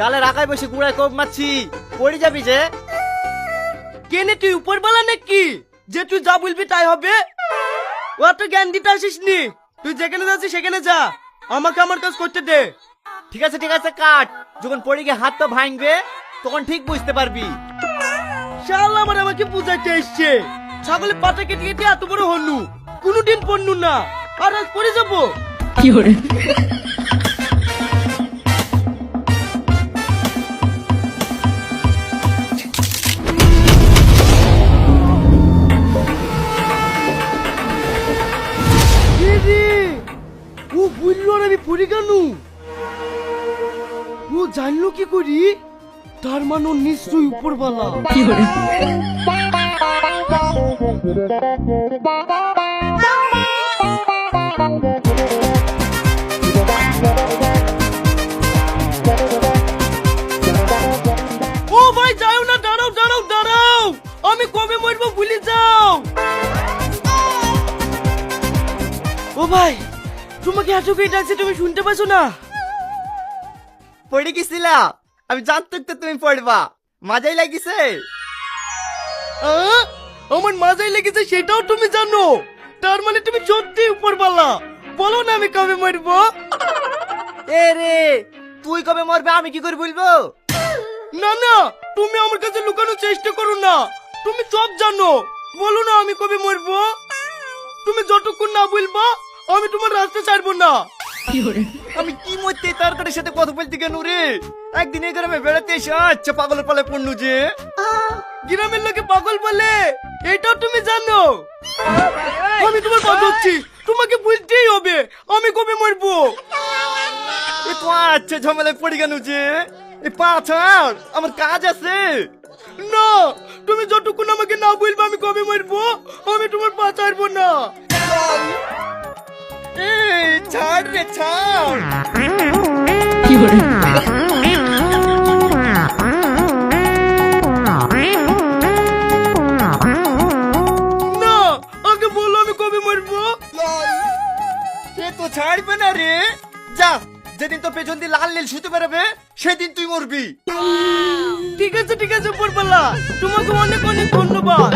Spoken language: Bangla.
ডালের আগায় বসে গুড়ায় কোপ মারছি, পড়ে যাবি যে। কেনে তুই উপরবেলা নাকি যে তুই যা বলবি তাই হবে? অত জ্ঞান দিতে আসিস নি, তুই যেখানে যাচ্ছিস সেখানে যা, আমাকে আমার কাজ করতে দে। ঠিক আছে ঠিক আছে, কাট। যখন পড়ে গিয়ে হাত তো ভাঙবে তখন ঠিক বুঝতে পারবি। শালা আমার আমাকে বুঝাইতে এসছে, ছাগলের পাটা কেটে কেটে এত বড় হলু, কোনোদিন পড়নু না, আর আজ পড়ে যাবো। কি করে? ও বললো আর আমি পড়ে গেল, ও জানলো কি করি? তার মানে ও নিশ্চয়ই উপরওয়ালা। কি করে? ও ভাই যাও না, দাঁড়াও দাঁড়াও দাঁড়াও, আমি কবে মরবো ভুলে যাও। ও ভাই, তোমাকে এত কে ডাকছে, তুমি শুনতে পাচ্ছ না? পড়ে গেছিলা, আমি জানতাম তো তুমি পড়বা, মজাই লাগিছে। আমার মজাই লেগেছে সেটাও তুমি জানো, তার মানে তুমি সত্যি উপরওয়ালা। বলো না আমি কবে মরবো? এ রে, তুই কবে মরবে আমি কি করে বলবো? না না, তুমি আমার কাছে লুকানোর চেষ্টা করো না, তুমি সব জানো। বলো না আমি কবে মরবো? তুমি যতক্ষণ না বলবা আমি তোমার রাস্তা ছাড়বো না। কি করে? আমি কি মরতে তার সাথে কথা বলতে কেন রে? একদিন এই গ্রামে বেড়াতে এসে আচ্ছা পাগলের পালে পড়নু যে। গ্রামের লোকে পাগল বলে এটাও তুমি জানো? আমি তোমার কথা হচ্ছি, তোমাকে বুঝতেই হবে আমি কবে মরবো। এ তো আচ্ছা ঝামেলায় পড়ে গেল যে, এই পাছার আমার কাজ আছে। না, তুমি যতক্ষণ আমাকে না বলবে আমি কবে মরবো আমি তোমার পা ছাড়বো না। এই ছাড় রে ছাড়। কি করে? না, আগে বলো আমি কবে মরবো। সে তো ছাড়বে না রে, যা, যেদিন তো পেছন দিয়ে লাল নীল শুতে বেরোবে সেদিন তুই মরবি। ঠিক আছে উপরওয়ালা, তোমাকে অনেক অনেক ধন্যবাদ।